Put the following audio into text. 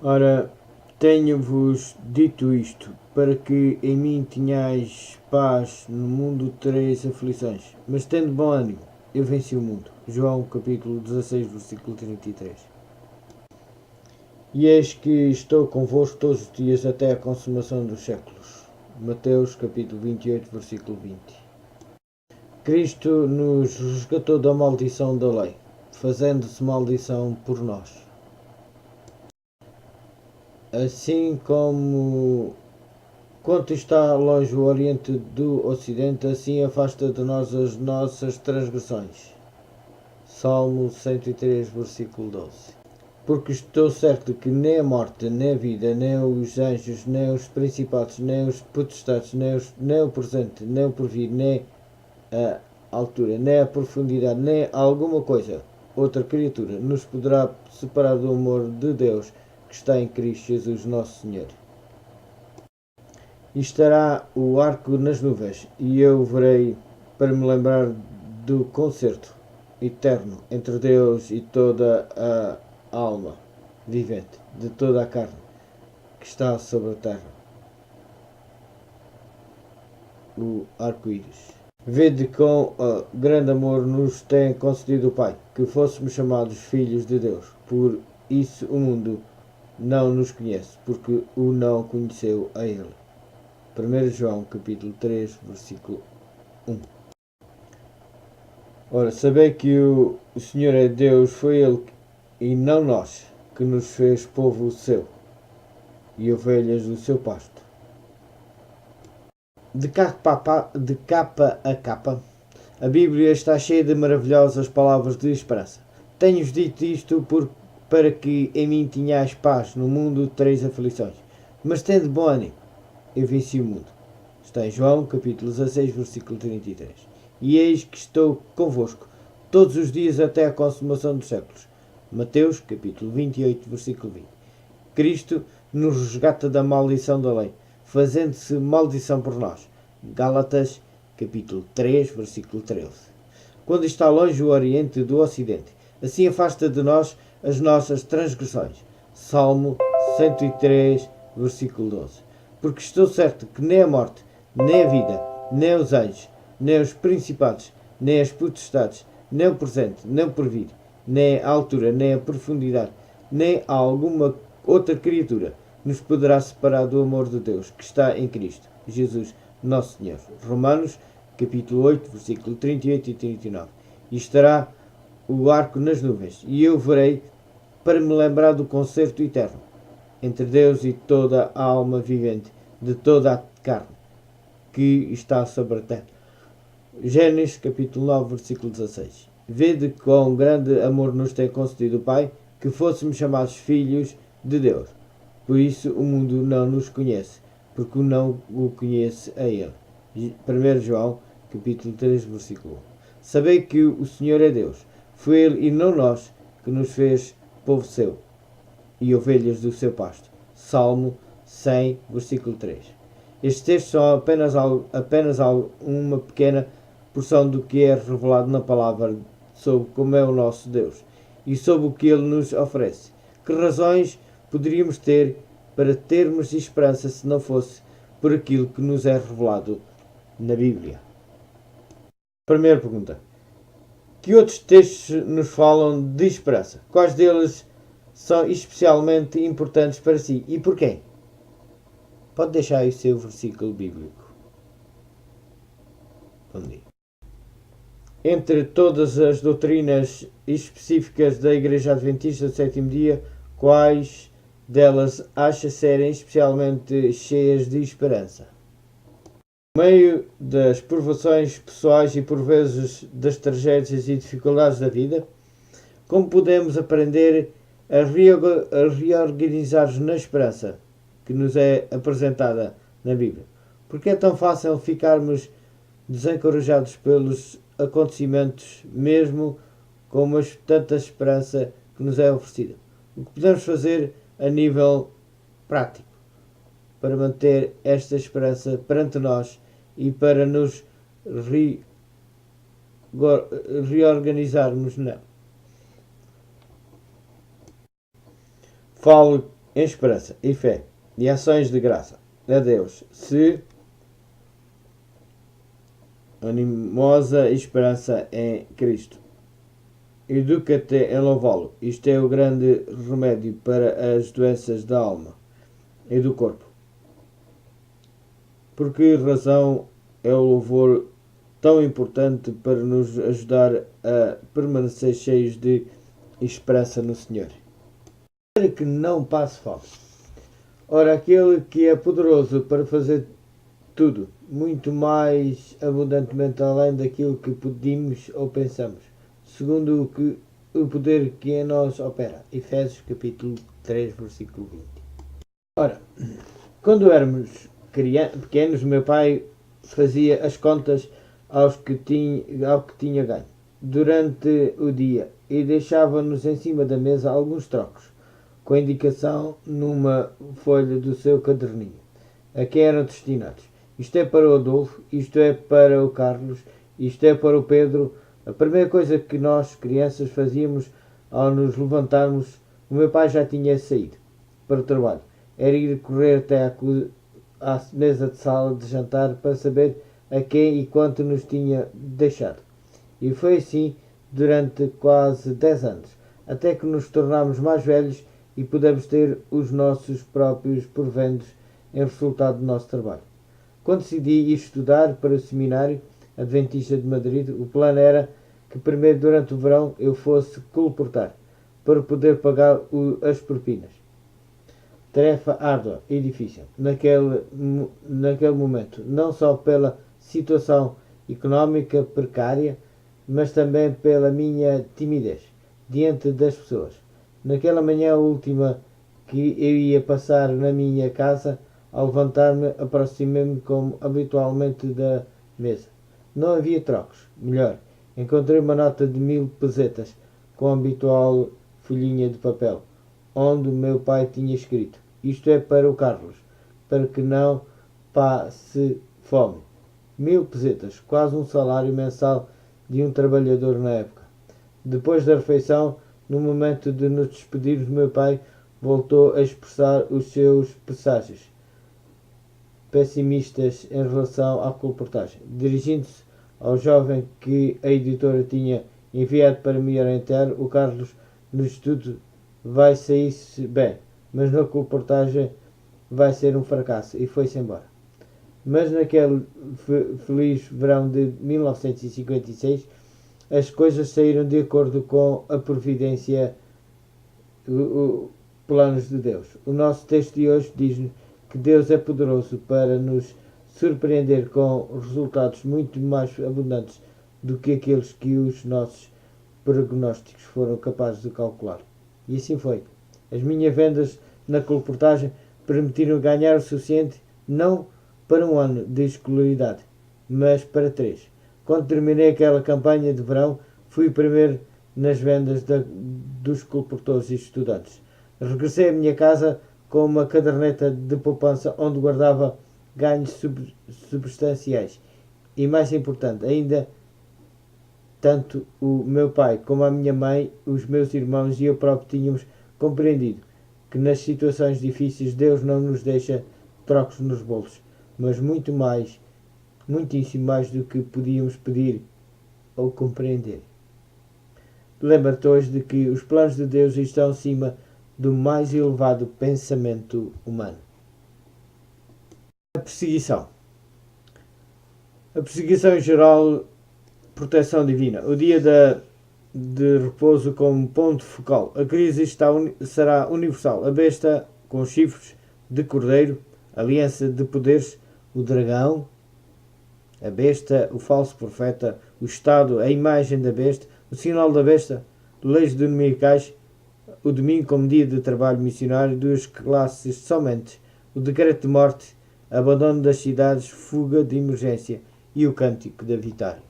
Ora, tenho-vos dito isto, para que em mim tenhais paz. No mundo tereis aflições, mas tendo bom ânimo, eu venci o mundo. João capítulo 16, versículo 33. E eis que estou convosco todos os dias até a consumação dos séculos. Mateus capítulo 28, versículo 20. Cristo nos resgatou da maldição da lei, fazendo-se maldição por nós. Assim como quanto está longe o Oriente do Ocidente, assim afasta de nós as nossas transgressões. Salmo 103, versículo 12. Porque estou certo que nem a morte, nem a vida, nem os anjos, nem os principados, nem os potestades, nem o presente, nem o porvir, nem a altura, nem a profundidade, nem alguma coisa, outra criatura, nos poderá separar do amor de Deus que está em Cristo Jesus nosso Senhor. E estará o arco nas nuvens, e eu verei para me lembrar do concerto eterno entre Deus e toda a alma vivente, de toda a carne que está sobre a terra. O arco-íris. Vede com grande amor nos tem concedido o Pai, que fôssemos chamados filhos de Deus. Por isso o mundo não nos conhece, porque o não conheceu a Ele. 1 João capítulo 3, versículo 1. Ora, sabei que o Senhor é Deus, foi Ele e não nós que nos fez povo seu e ovelhas do seu pasto. De capa a capa, a Bíblia está cheia de maravilhosas palavras de esperança. Tenho-vos dito isto para que em mim tenhais paz. No mundo tereis aflições, mas tende bom ânimo, eu venci o mundo. Está em João capítulo 16, versículo 33. E eis que estou convosco todos os dias até a consumação dos séculos. Mateus capítulo 28, versículo 20. Cristo nos resgata da maldição da lei, fazendo-se maldição por nós. Gálatas capítulo 3, versículo 13. Quando está longe o Oriente do Ocidente, assim afasta de nós as nossas transgressões. Salmo 103, versículo 12. Porque estou certo que nem a morte, nem a vida, nem os anjos, nem os principados, nem as potestades, nem o presente, nem o porvir, nem a altura, nem a profundidade, nem alguma outra criatura nos poderá separar do amor de Deus que está em Cristo Jesus nosso Senhor. Romanos capítulo 8, versículo 38 e 39. E estará o arco nas nuvens, e eu verei para me lembrar do concerto eterno entre Deus e toda a alma vivente, de toda a carne que está sobre a terra. Gênesis capítulo 9, versículo 16. Vede quão grande amor nos tem concedido o Pai, que fôssemos chamados filhos de Deus. Por isso o mundo não nos conhece, porque não o conhece a Ele. 1 João capítulo 3, versículo 1. Sabei que o Senhor é Deus. Foi Ele e não nós que nos fez povo seu e ovelhas do seu pasto. Salmo 100, versículo 3. Estes textos são apenas uma pequena porção do que é revelado na palavra sobre como é o nosso Deus e sobre o que Ele nos oferece. Que razões poderíamos ter para termos esperança se não fosse por aquilo que nos é revelado na Bíblia? Primeira pergunta. Que outros textos nos falam de esperança? Quais deles são especialmente importantes para si e porquê? Pode deixar aí o seu versículo bíblico. Bom dia. Entre todas as doutrinas específicas da Igreja Adventista do Sétimo Dia, quais delas acha serem especialmente cheias de esperança? No meio das provações pessoais e por vezes das tragédias e dificuldades da vida, como podemos aprender a reorganizar-nos na esperança que nos é apresentada na Bíblia? Porque é tão fácil ficarmos desencorajados pelos acontecimentos, mesmo com uma tanta esperança que nos é oferecida? O que podemos fazer a nível prático para manter esta esperança perante nós e para nos reorganizarmos nela? Falo em esperança e fé e ações de graça a Deus, se animosa esperança em Cristo. Educa-te em louvá-lo. Isto é o grande remédio para as doenças da alma e do corpo. Por que razão é o louvor tão importante para nos ajudar a permanecer cheios de esperança no Senhor? Para que não passe fome. Ora, aquele que é poderoso para fazer tudo, muito mais abundantemente além daquilo que pedimos ou pensamos, segundo o poder que em nós opera. Efésios capítulo 3, versículo 20. Ora, quando éramos pequenos, meu pai fazia as contas ao que tinha ganho durante o dia e deixava-nos em cima da mesa alguns trocos, com indicação numa folha do seu caderninho, a quem eram destinados. Isto é para o Adolfo, isto é para o Carlos, isto é para o Pedro. A primeira coisa que nós, crianças, fazíamos ao nos levantarmos, o meu pai já tinha saído para o trabalho, era ir correr até à mesa de sala de jantar para saber a quem e quanto nos tinha deixado. E foi assim durante quase 10 anos, até que nos tornámos mais velhos e pudemos ter os nossos próprios proventos em resultado do nosso trabalho. Quando decidi ir estudar para o seminário Adventista de Madrid, o plano era que primeiro durante o verão eu fosse colportar, para poder pagar as propinas. Tarefa árdua e difícil, naquele momento, não só pela situação económica precária, mas também pela minha timidez diante das pessoas. Naquela manhã última que eu ia passar na minha casa, ao levantar-me, aproximei-me como habitualmente da mesa. Não havia trocos. Melhor, encontrei uma nota de 1000 pesetas, com a habitual folhinha de papel, onde o meu pai tinha escrito: isto é para o Carlos, para que não passe fome. 1000 pesetas, quase um salário mensal de um trabalhador na época. Depois da refeição, no momento de nos despedirmos, meu pai voltou a expressar os seus presságios pessimistas em relação à colportagem. Dirigindo-se ao jovem que a editora tinha enviado para me orientar, o Carlos, no estudo, vai sair-se bem, mas na colportagem vai ser um fracasso, e foi-se embora. Mas naquele feliz verão de 1956, as coisas saíram de acordo com a providência, planos de Deus. O nosso texto de hoje diz-nos que Deus é poderoso para nos surpreender com resultados muito mais abundantes do que aqueles que os nossos prognósticos foram capazes de calcular. E assim foi. As minhas vendas na colportagem permitiram ganhar o suficiente não para um ano de escolaridade, mas para 3. Quando terminei aquela campanha de verão, fui primeiro nas vendas dos colportores e estudantes. Regressei à minha casa com uma caderneta de poupança onde guardava ganhos substanciais. E mais importante ainda, tanto o meu pai como a minha mãe, os meus irmãos e eu próprio tínhamos compreendido que nas situações difíceis Deus não nos deixa trocos nos bolsos, mas muito mais, muitíssimo mais do que podíamos pedir ou compreender. Lembra-te hoje de que os planos de Deus estão acima do mais elevado pensamento humano. A perseguição. A perseguição em geral, proteção divina. O dia de repouso como ponto focal. A crise será universal. A besta com chifres de cordeiro, aliança de poderes, o dragão, a besta, o falso profeta, o Estado, a imagem da besta, o sinal da besta, leis dominicais, o domingo como dia de trabalho missionário, 2 classes somente, o decreto de morte, abandono das cidades, fuga de emergência e o cântico da vitória.